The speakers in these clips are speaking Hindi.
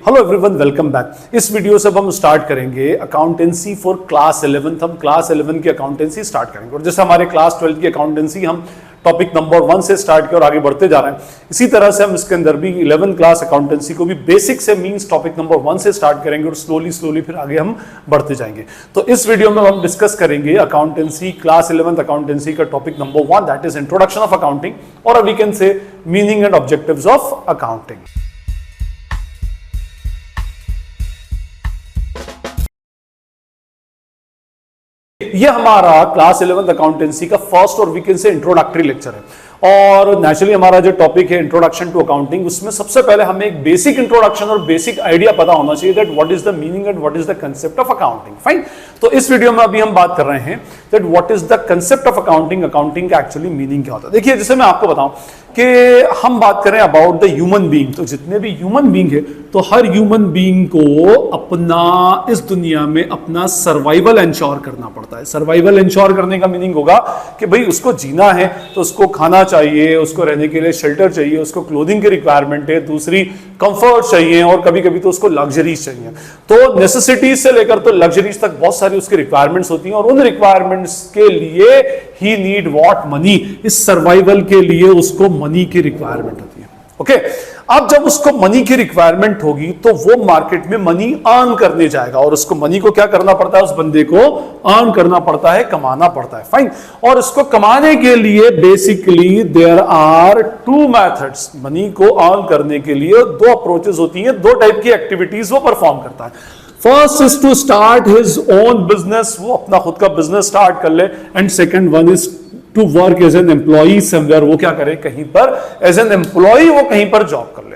Hello everyone, welcome back. इस वीडियो से अब हम स्टार्ट करेंगे अकाउंटेंसी फॉर क्लास 11। हम क्लास 11 की अकाउंटेंसी स्टार्ट करेंगे और जैसे हमारे क्लास 12 की अकाउंटेंसी हम टॉपिक नंबर 1 से स्टार्ट किया और आगे बढ़ते जा रहे हैं, इसी तरह से हम इसके अंदर भी 11 क्लास अकाउंटेंसी को भी बेसिक से मींस टॉपिक नंबर 1 से स्टार्ट करेंगे और स्लोली फिर आगे हम बढ़ते जाएंगे। तो इस वीडियो में हम डिस्कस करेंगे अकाउंटेंसी क्लास 11 अकाउंटेंसी का topic number 1, that is introduction of accounting, और we can say meaning and objectives of accounting. ये हमारा क्लास 11 अकाउंटेंसी का फर्स्ट और we can say introductory lecture है और नेचुरली हमारा जो टॉपिक है इंट्रोडक्शन टू अकाउंटिंग, उसमें सबसे पहले हमें एक बेसिक इंट्रोडक्शन और बेसिक आइडिया पता होना चाहिए that what is the meaning and what is the concept of accounting. Fine, तो इस वीडियो में अभी हम बात कर रहे हैं that what is the concept of accounting, accounting का एक्चुअली मीनिंग क्या होता है। देखिए, जैसे मैं आपको बताऊं कि हम बात करें अबाउट द ह्यूमन बीइंग, तो जितने भी ह्यूमन बीइंग है तो हर ह्यूमन बीइंग को अपना इस दुनिया में अपना सर्वाइवल इंश्योर करना पड़ता है। सर्वाइवल इंश्योर करने का मीनिंग होगा कि भाई उसको जीना है तो उसको खाना चाहिए, उसको रहने के लिए शेल्टर चाहिए, उसको क्लोथिंग की रिक्वायरमेंट है, दूसरी कंफर्ट चाहिए और कभी कभी तो उसको लग्जरीज चाहिए। तो नेसेसिटीज से लेकर तो लग्जरीज तक बहुत सारी उसकी रिक्वायरमेंट्स होती हैं और उन रिक्वायरमेंट्स के लिए ही नीड व्हाट, मनी। इस सर्वाइवल के लिए उसको मनी की रिक्वायरमेंट होती है। ओके, अब जब उसको मनी की रिक्वायरमेंट होगी तो वो मार्केट में मनी अर्न करने जाएगा और उसको मनी को क्या करना पड़ता है, उस बंदे को अर्न करना पड़ता है, कमाना पड़ता है। फाइन, और इसको कमाने के लिए basically there are two methods. Money को अर्न करने के लिए दो अप्रोचेस होती हैं, दो टाइप की एक्टिविटीज वो परफॉर्म करता है। First is to start his own business, वो अपना खुद का बिजनेस स्टार्ट कर ले, and second one is to work as an employee somewhere, वो क्या करे, कहीं पर एज एन एम्प्लॉई वो कहीं पर जॉब कर ले।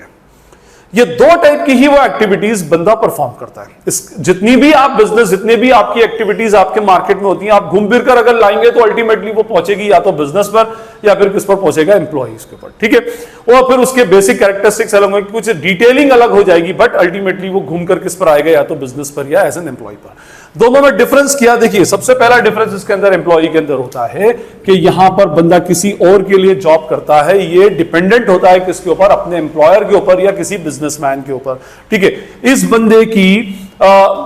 ये दो टाइप की ही वो एक्टिविटीज बंदा परफॉर्म करता है। इस जितनी भी आप बिजनेस, जितने भी आपकी एक्टिविटीज आपके मार्केट में होती हैं, आप घूम फिर कर अगर लाएंगे तो अल्टीमेटली वो पहुंचेगी या तो बिजनेस पर या फिर किस पर पहुंचेगा, एम्प्लॉइज के ऊपर। ठीक है, और फिर उसके बेसिक कैरेक्टरिस्टिक्स अलग होंगे, कुछ डिटेलिंग अलग हो जाएगी, बट अल्टीमेटली वो घूमकर किस पर आएगा, या तो बिजनेस पर या एज एन एम्प्लॉय पर। दोनों में डिफरेंस किया, देखिए सबसे पहला डिफरेंस इसके अंदर एम्प्लॉय के अंदर होता है कि यहां पर बंदा किसी और के लिए जॉब करता है, ये डिपेंडेंट होता है किसके ऊपर, अपने एम्प्लॉयर के ऊपर या किसी बिजनेसमैन के ऊपर। ठीक है, इस बंदे की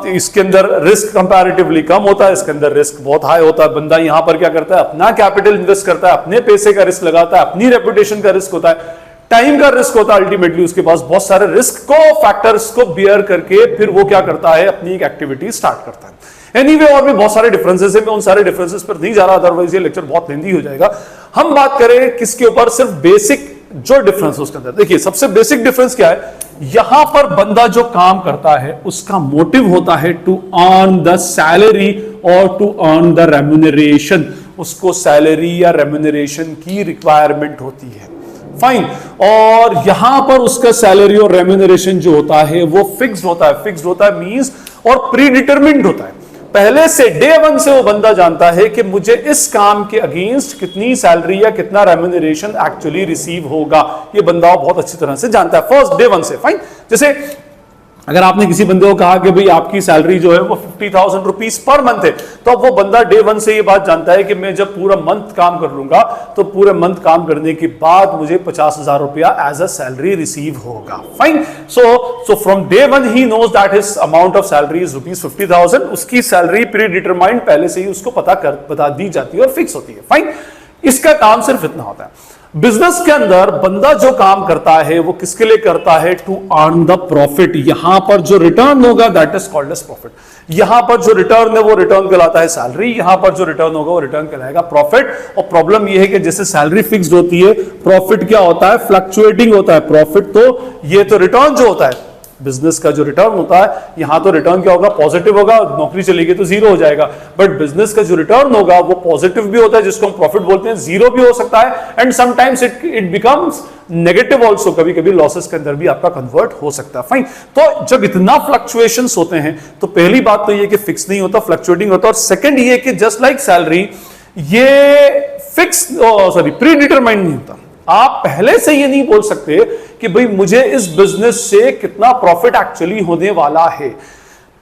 इसके अंदर रिस्क कंपैरेटिवली कम होता है, इसके अंदर रिस्क बहुत हाई होता है। बंदा यहां पर क्या करता है, अपना कैपिटल इन्वेस्ट करता है, अपने पैसे का रिस्क लगाता है, अपनी रेपुटेशन का रिस्क होता है, टाइम का रिस्क होता है। अल्टीमेटली उसके पास बहुत सारे रिस्क को फैक्टर्स को बियर करके फिर वो क्या करता है, अपनी एक एक्टिविटी स्टार्ट करता है। एनीवे, और भी बहुत सारे डिफरेंसेस है, मैं उन सारे डिफरेंसेस पर नहीं जा रहा, अदरवाइज ये लेक्चर बहुत लेंथी हो जाएगा। हम बात करें किसके ऊपर, सिर्फ बेसिक जो डिफरेंस उसके अंदर। देखिए सबसे बेसिक डिफरेंस क्या है, यहां पर बंदा जो काम करता है उसका मोटिव होता है टू अर्न द सैलरी और टू अर्न द रेम्यूनरेशन। उसको सैलरी या रेम्यूनरेशन की रिक्वायरमेंट होती है। फाइन, और यहां पर उसका सैलरी और रेम्यूनरेशन जो होता है वो फिक्स्ड होता है। फिक्स्ड होता है मींस और प्री डिटरमिन्ड होता है। पहले से डे 1 से वो बंदा जानता है कि मुझे इस काम के अगेंस्ट कितनी सैलरी या कितना रेम्यूनरेशन एक्चुअली रिसीव होगा। ये बंदा बहुत अच्छी तरह से जानता है फर्स्ट डे 1 से। फाइन, जैसे अगर आपने किसी बंदे को कहा कि भाई आपकी सैलरी जो है वो 50,000 रुपीज पर मंथ है, तो अब वो बंदा डे 1 से ये बात जानता है कि मैं जब पूरा मंथ काम कर लूंगा तो पूरे मंथ काम करने के बाद मुझे 50,000 रुपया एज अ सैलरी रिसीव होगा। Fine, so from day 1 he knows that his amount of salary is rupees 50,000। उसकी सैलरी प्री डिटरमाइंड पहले से ही उसको बता दी जाती है और फिक्स होती है। फाइन, इसका काम सिर्फ इतना होता है। बिजनेस के अंदर बंदा जो काम करता है वो किसके लिए करता है, टू अर्न द प्रॉफिट। यहां पर जो रिटर्न होगा that is called as profit. यहां पर जो रिटर्न है वो रिटर्न कहलाता है सैलरी, यहां पर जो रिटर्न होगा वो रिटर्न कहलाएगा प्रॉफिट। और प्रॉब्लम ये है कि जैसे सैलरी फिक्स्ड होती है, प्रॉफिट क्या होता है, फ्लक्चुएटिंग होता है। प्रॉफिट तो ये तो रिटर्न जो होता है बिजनेस का, जो रिटर्न होता है, यहां तो रिटर्न क्या होगा, पॉजिटिव होगा, नौकरी चलेगी तो जीरो हो जाएगा। बट बिजनेस का जो रिटर्न होगा वो पॉजिटिव भी होता है, जिसको हम प्रॉफिट बोलते हैं, जीरो भी हो सकता है, and sometimes it becomes negative also. कभी कभी लॉसेस के अंदर भी आपका कन्वर्ट हो सकता है। फाइन, तो जब इतना फ्लक्चुएशंस होते हैं तो पहली बात तो ये कि फिक्स नहीं होता, फ्लक्चुएटिंग होता, और सेकंड ये कि जस्ट लाइक सैलरी ये फिक्स प्री डिटरमाइंड नहीं होता। आप पहले से ये नहीं बोल सकते कि भाई मुझे इस बिजनेस से कितना प्रॉफिट एक्चुअली होने वाला है।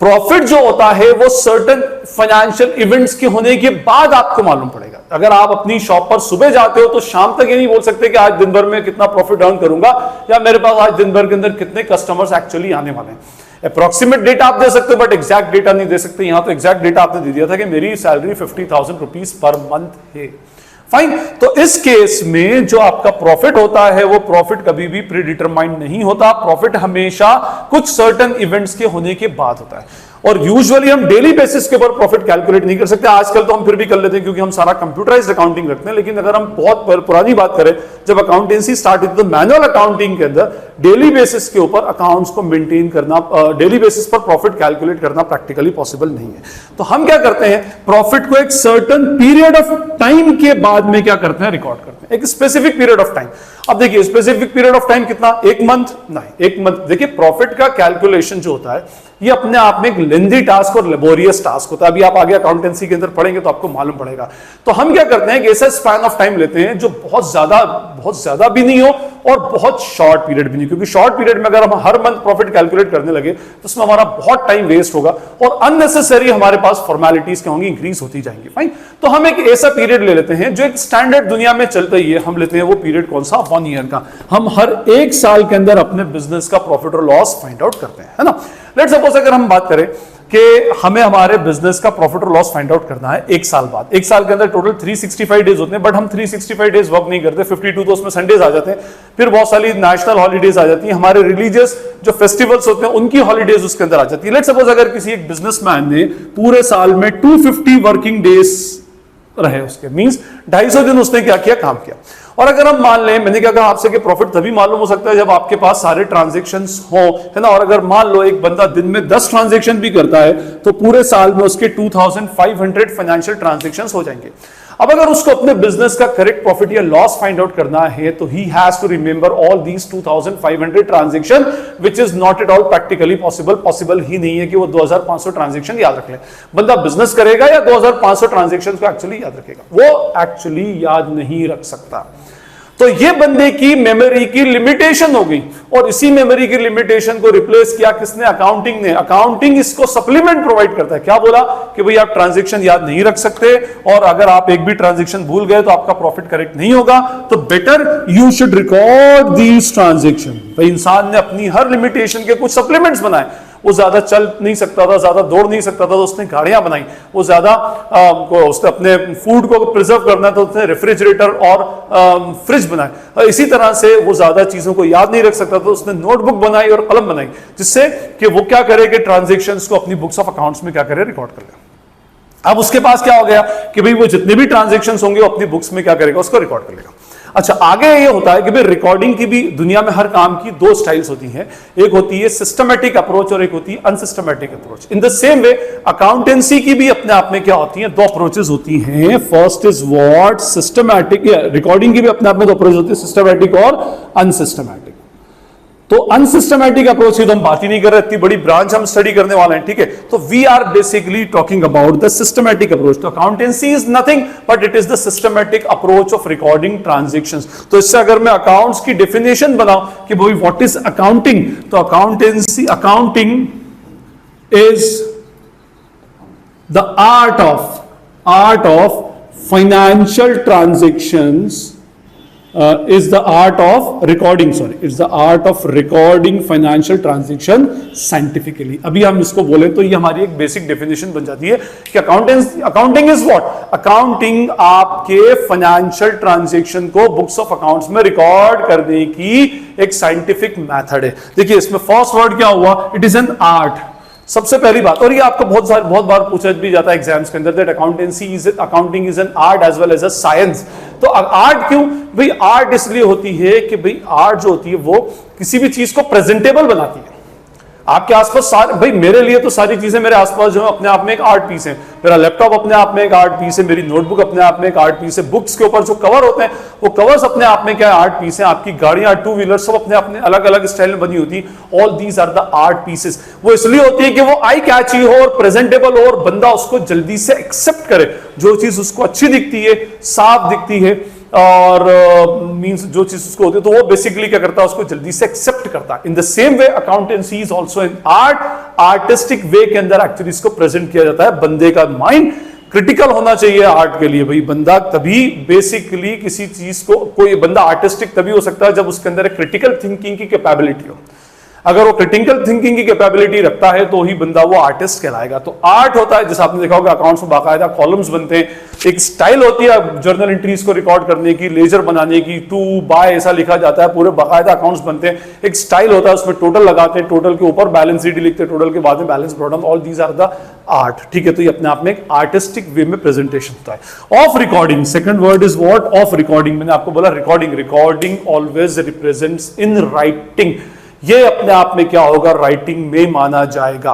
प्रॉफिट जो होता है वो सर्टेन फाइनेंशियल इवेंट्स के होने के बाद आपको मालूम पड़ेगा। अगर आप अपनी शॉप पर सुबह जाते हो तो शाम तक ये नहीं बोल सकते कि आज दिन भर में कितना प्रॉफिट अर्न करूंगा या मेरे पास आज दिन भर के अंदर कितने कस्टमर्स एक्चुअली आने वाले हैं। अप्रॉक्सीमेट डेटा आप दे सकते हो बट एग्जैक्ट डेटा नहीं दे सकते। यहां तो एग्जैक्ट डेटा आपने दे दिया था कि मेरी सैलरी 50,000 रुपीज पर मंथ है। फाइन, तो इस केस में जो आपका प्रॉफिट होता है वो प्रॉफिट कभी भी प्रीडिटरमाइंड नहीं होता। प्रॉफिट हमेशा कुछ सर्टेन इवेंट्स के होने के बाद होता है और यूजुअली हम डेली बेसिस के ऊपर प्रॉफिट कैलकुलेट नहीं कर सकते। आजकल तो हम फिर भी कर लेते हैं क्योंकि हम सारा कंप्यूटराइज्ड अकाउंटिंग रखते हैं, लेकिन अगर हम बहुत पुरानी बात करें, जब अकाउंटेंसी स्टार्ट हुई तो मैनुअल अकाउंटिंग के अंदर डेली बेसिस के ऊपर अकाउंट्स को मेंटेन करना, डेली बेसिस पर प्रॉफिट कैलकुलेट करना प्रैक्टिकली पॉसिबल नहीं है। तो हम क्या करते हैं, प्रॉफिट को एक सर्टेन पीरियड ऑफ टाइम के बाद में क्या करते हैं, रिकॉर्ड करते हैं, एक स्पेसिफिक पीरियड ऑफ टाइम। अब देखिए स्पेसिफिक पीरियड ऑफ टाइम कितना, एक मंथ नहीं, एक मंथ। देखिए प्रॉफिट का कैलकुलेशन जो होता है ये अपने आप में एक लेंदी टास्क और लेबोरियस टास्क होता है। अभी आप आगे अकाउंटेंसी के अंदर पढ़ेंगे तो आपको मालूम पड़ेगा। तो हम क्या करते हैं कि ऐसा स्पैन ऑफ टाइम लेते हैं जो बहुत ज्यादा भी नहीं हो और बहुत शॉर्ट पीरियड भी नहीं, क्योंकि शॉर्ट पीरियड में अगर हम हर मंथ प्रॉफिट कैलकुलेट करने लगे तो उसमें हमारा बहुत टाइम वेस्ट होगा और अननेसेसरी हमारे पास फॉर्मेलिटीज क्या होंगी, इंक्रीज होती जाएंगी। फाइन, तो हम एक ऐसा पीरियड ले लेते हैं जो एक स्टैंडर्ड दुनिया में चलता ही है। हम लेते हैं वो पीरियड कौन सा, 1 ईयर का। हम हर एक साल के अंदर अपने बिजनेस का प्रॉफिट और लॉस फाइंड आउट करते हैं, है ना। लेट्स सपोज अगर हम बात करें कि हमें हमारे बिजनेस का प्रॉफिट और लॉस फाइंड आउट करना है एक साल बाद। एक साल के अंदर टोटल 365 डेज होते हैं, बट हम 365 डेज वर्क नहीं करते, 52 तो उसमें संडेज आ जाते हैं, फिर बहुत सारी नेशनल हॉलीडेज आ जाती हैं, हमारे रिलीजियस जो फेस्टिवल्स होते हैं उनकी हॉलीडेज उसके अंदर आ जाती है। लेट्स सपोज अगर किसी एक बिजनेसमैन ने पूरे साल में 250 वर्किंग डेज रहे, उसके मींस 250 दिन उसने क्या किया, काम किया। और अगर हम मान लें, मैंने क्या कहा आपसे कि प्रॉफिट तभी मालूम हो सकता है जब आपके पास सारे ट्रांजैक्शंस हो, है ना। और अगर मान लो एक बंदा दिन में 10 ट्रांजैक्शन भी करता है तो पूरे साल में उसके 2500 फाइनेंशियल ट्रांजैक्शंस हो जाएंगे। अब अगर उसको अपने बिजनेस का करेक्ट प्रॉफिट या लॉस फाइंड आउट करना है तो he has to remember all these 2500 transaction, which is not at all practically possible ही नहीं है कि वो 2500 ट्रांजैक्शन याद रख ले। बंदा बिजनेस करेगा या 2500 ट्रांजैक्शन को एक्चुअली याद रखेगा, वो एक्चुअली याद नहीं रख सकता। तो ये बंदे की मेमोरी की लिमिटेशन हो गई और इसी मेमोरी की लिमिटेशन को रिप्लेस किया किसने, अकाउंटिंग ने। अकाउंटिंग इसको सप्लीमेंट प्रोवाइड करता है। क्या बोला कि भाई आप ट्रांजैक्शन याद नहीं रख सकते और अगर आप एक भी ट्रांजैक्शन भूल गए तो आपका प्रॉफिट करेक्ट नहीं होगा, तो better you should record these transaction. भाई इंसान ने अपनी हर लिमिटेशन के कुछ सप्लीमेंट्स बनाए। वो ज्यादा चल नहीं सकता था, ज्यादा दौड़ नहीं सकता था तो उसने गाड़ियां बनाई। वो ज्यादा उसने अपने फूड को प्रिजर्व करना था तो उसने रेफ्रिजरेटर और फ्रिज बनाए। इसी तरह से वो ज्यादा चीजों को याद नहीं रख सकता तो उसने नोटबुक बनाई और कलम बनाई, जिससे कि वो क्या करे कि ट्रांजैक्शंस को अपनी बुक्स ऑफ अकाउंट्स में क्या करे, रिकॉर्ड कर ले। अब उसके पास क्या हो गया कि भाई वो जितने भी ट्रांजैक्शंस होंगे वो अपनी बुक्स में क्या करेगा, उसको रिकॉर्ड कर लेगा। अच्छा, आगे ये होता है कि भाई रिकॉर्डिंग की भी दुनिया में हर काम की 2 स्टाइल्स होती हैं। एक होती है सिस्टमैटिक अप्रोच और एक होती है unsystematic approach. In the same way accountancy की भी अपने आप में क्या होती है, 2 अप्रोचेस होती हैं। First is what, systematic. Recording की भी अपने आप में 2 अप्रोच होती है, सिस्टमैटिक और अनसिस्टमैटिक। तो अनसिस्टमैटिक अप्रोच की तो हम बात ही नहीं कर रहे, इतनी बड़ी ब्रांच हम स्टडी करने वाले हैं, ठीक है। तो we are basically talking about the systematic approach. तो accountancy is nothing but it is the systematic approach of recording transactions. तो इससे अगर मैं अकाउंट्स की डेफिनेशन बनाऊं कि भाई व्हाट इज अकाउंटिंग, तो accounting is the art of financial transactions is the art of recording financial transaction scientifically। अभी हम इसको बोले तो ये हमारी एक बेसिक डेफिनेशन बन जाती है कि अकाउंटिंग इज व्हाट, अकाउंटिंग आपके फाइनेंशियल ट्रांजैक्शन को बुक्स ऑफ अकाउंट्स में रिकॉर्ड करने की एक साइंटिफिक मेथड है। देखिए इसमें फर्स्ट वर्ड क्या हुआ, इट इज एन आर्ट। सबसे पहली बात, और ये आपको बहुत बार पूछा भी जाता है एग्जाम्स के अंदर, that accounting is an art as well as a science. तो आर्ट क्यों भाई, आर्ट इसलिए होती है कि भाई आर्ट जो होती है वो किसी भी चीज को प्रेजेंटेबल बनाती है। आपके आसपास भाई मेरे लिए तो सारी चीजें मेरे आसपास जो है अपने आप में एक आर्ट पीस है। मेरा लैपटॉप अपने आप में एक आर्ट पीस है, मेरी नोटबुक अपने आप में एक आर्ट पीस है, बुक्स के ऊपर जो कवर होते हैं वो कवर्स अपने आप में क्या आर्ट पीस है, आपकी गाड़ियां 2 व्हीलर सब अपने अपने अलग अलग स्टाइल में बनी होती है। All these are the art pieces. वो इसलिए होती है कि वो आई कैची हो और प्रेजेंटेबल हो और बंदा उसको जल्दी से एक्सेप्ट करे। जो चीज उसको अच्छी दिखती है, साफ दिखती है, और मींस जो चीज उसको होती है, तो वो बेसिकली क्या करता है, उसको जल्दी से एक्सेप्ट करता है। In the same way accountancy is also an art, artistic way के अंदर एक्चुअली इसको प्रेजेंट किया जाता है। बंदे का माइंड क्रिटिकल होना चाहिए आर्ट के लिए, भाई बंदा तभी बेसिकली किसी चीज को, कोई बंदा आर्टिस्टिक तभी हो सकता है जब उसके अंदर एक क्रिटिकल थिंकिंग की कैपेबिलिटी हो। अगर वो क्रिटिकल थिंकिंग की कैपेबिलिटी रखता है तो ही बंदा वो आर्टिस्ट कहलाएगा। तो आर्ट होता है, जैसे आपने देखा होगा अकाउंट्स में बाकायदा कॉलम्स बनते हैं, एक स्टाइल होती है जर्नल एंट्रीज को रिकॉर्ड करने की, लेजर बनाने की, टू बाय ऐसा लिखा जाता है, पूरे बाकायदा अकाउंट्स बनते हैं, एक स्टाइल होता है, उसमें टोटल लगाते हैं, टोटल के ऊपर बैलेंस शीट लिखते हैं, टोटल के बाद में balance brought down, all these are the art. ठीक है, तो ये अपने आप में एक आर्टिस्टिक वे में प्रेजेंटेशन होता है। Of recording, second word is what, of recording. मैंने आपको बोला recording, recording always represents in writing, ये अपने आप में क्या होगा, राइटिंग में माना जाएगा।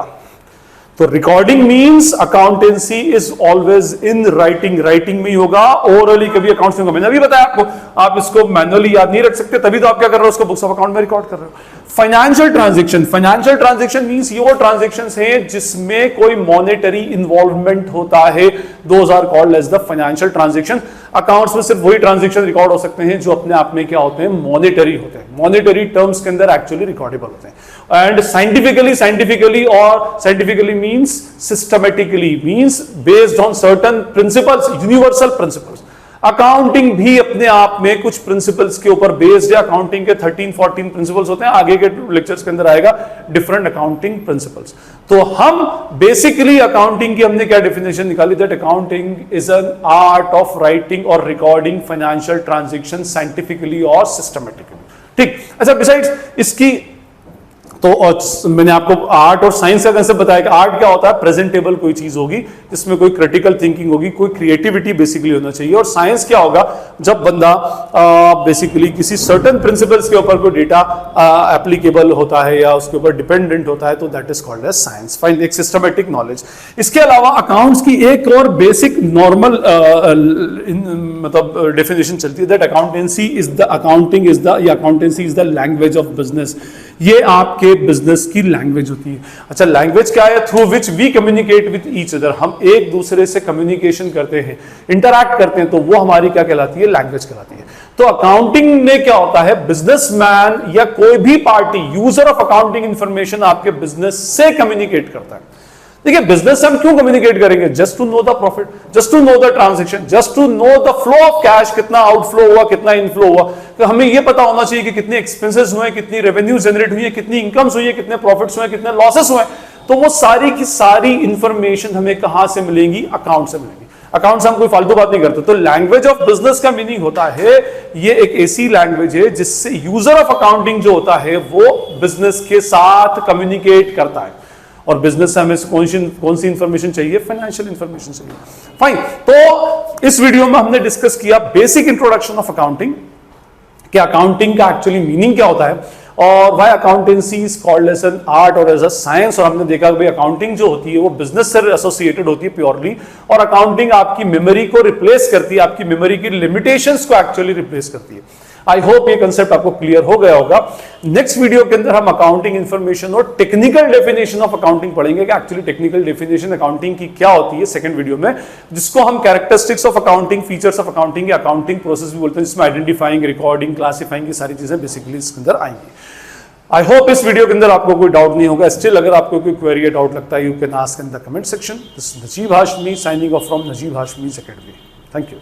तो recording means accountancy is always in writing, writing में ही होगा, ओरली कभी अकाउंट्स में होगा। मैंने अभी बताया आपको, आप इसको मैनुअली याद नहीं रख सकते, तभी तो आप क्या कर रहे हो, उसको बुक्स ऑफ अकाउंट में रिकॉर्ड कर रहे हो। Financial transaction, financial transaction means ये वो ट्रांजैक्शंस हैं जिसमें कोई मॉनेटरी इन्वॉल्वमेंट होता है, those are called as the financial transaction. Accounts में सिर्फ वही ट्रांजैक्शन रिकॉर्ड हो सकते हैं जो अपने आप में क्या होते हैं, मॉनेटरी होते हैं, मॉनेटरी टर्म्स के अंदर एक्चुअली रिकॉर्डेबल होते हैं। एंड साइंटिफिकली और scientifically means systematically, means based on certain principles, universal principles. Accounting भी अपने आप में कुछ प्रिंसिपल्स के ऊपर बेस्ड है। अकाउंटिंग के 13-14 प्रिंसिपल्स होते हैं, आगे के लेक्चर्स के अंदर आएगा डिफरेंट अकाउंटिंग प्रिंसिपल्स। तो हम बेसिकली अकाउंटिंग की हमने क्या डेफिनेशन निकाली, that accounting is an art of writing और रिकॉर्डिंग फाइनेंशियल ट्रांजैक्शन साइंटिफिकली और सिस्टमेटिकली। ठीक, अच्छा बिसाइड्स इसकी तो मैंने आपको आर्ट और साइंस का कंसेप्ट बताया कि आर्ट क्या होता है, प्रेजेंटेबल कोई चीज होगी जिसमें कोई क्रिटिकल थिंकिंग होगी, कोई क्रिएटिविटी बेसिकली होना चाहिए। और साइंस क्या होगा, जब बंदा बेसिकली किसी सर्टेन प्रिंसिपल्स के ऊपर कोई डेटा एप्लीकेबल होता है या उसके ऊपर डिपेंडेंट होता है, तो that is called as science. Fine, एक सिस्टमेटिक नॉलेज। इसके अलावा अकाउंट्स की एक और बेसिक नॉर्मल मतलब डेफिनेशन चलती है, that accountancy is the, accounting is the, या accountancy is the language of business. ये आपके बिजनेस की लैंग्वेज होती है। अच्छा, लैंग्वेज क्या है, through which we communicate with each other, हम एक दूसरे से कम्युनिकेशन करते हैं, इंटरैक्ट करते हैं, तो वो हमारी क्या कहलाती है, लैंग्वेज कहलाती है। तो अकाउंटिंग में क्या होता है, बिजनेसमैन या कोई भी party user of accounting information आपके बिजनेस से कम्युनिकेट करता है। देखिए, बिजनेस से हम क्यों कम्युनिकेट करेंगे, just to know the profit, just to know the transaction, just to know the flow of cash, कितना आउटफ्लो हुआ, कितना इनफ्लो हुआ। तो हमें यह पता होना चाहिए कि कितने एक्सपेंसेस हुए, कितनी रेवेन्यू जनरेट हुई है, कितनी इनकम्स हुई है, कितने प्रॉफिट्स हुए, कितने लॉसेस हुए। तो वो सारी की सारी इंफॉर्मेशन हमें कहां से मिलेंगी, अकाउंट से मिलेंगी। अकाउंट से हम कोई फालतू बात नहीं करते। तो लैंग्वेज ऑफ बिजनेस का मीनिंग होता है, ये एक ऐसी लैंग्वेज है जिससे यूजर ऑफ अकाउंटिंग जो होता है वो बिजनेस के साथ कम्युनिकेट करता है। और बिजनेस से हमें कौन सी इंफॉर्मेशन चाहिए, फाइनेंशियल इंफॉर्मेशन चाहिए। फाइन, तो इस वीडियो में हमने डिस्कस किया बेसिक इंट्रोडक्शन ऑफ अकाउंटिंग, कि अकाउंटिंग का एक्चुअली मीनिंग क्या होता है, और why accountancy is called as an art और एज अ साइंस। और हमने देखा भाई अकाउंटिंग जो होती है वो बिजनेस से एसोसिएटेड होती है प्योरली, और अकाउंटिंग आपकी मेमोरी को रिप्लेस करती है, आपकी मेमोरी की लिमिटेशंस को एक्चुअली रिप्लेस करती है। आई होप ये कंसेप्ट आपको क्लियर हो गया होगा। नेक्स्ट वीडियो के अंदर हम अकाउंटिंग इंफॉर्मेशन और टेक्निकल डेफिनेशन ऑफ अकाउंटिंग पढ़ेंगे कि एक्चुअली टेक्निकल डेफिनेशन अकाउंटिंग की क्या होती है, सेकंड वीडियो में, जिसको हम characteristics of accounting, features of accounting या अकाउंटिंग प्रोसेस भी बोलते हैं, जिसमें आइडेंटिफाइंग, रिकॉर्डिंग, क्लासिफाइंग की सारी चीजें बेसिकली इसके अंदर आएंगी। आई होप इस वीडियो के अंदर आपको कोई डाउट नहीं होगा। स्टिल अगर आपको कोई क्वेरी या डाउट लगता है, you can ask in the comment section. This is Najeeb Hashmi signing off from Najeeb Hashmi's academy. Thank you.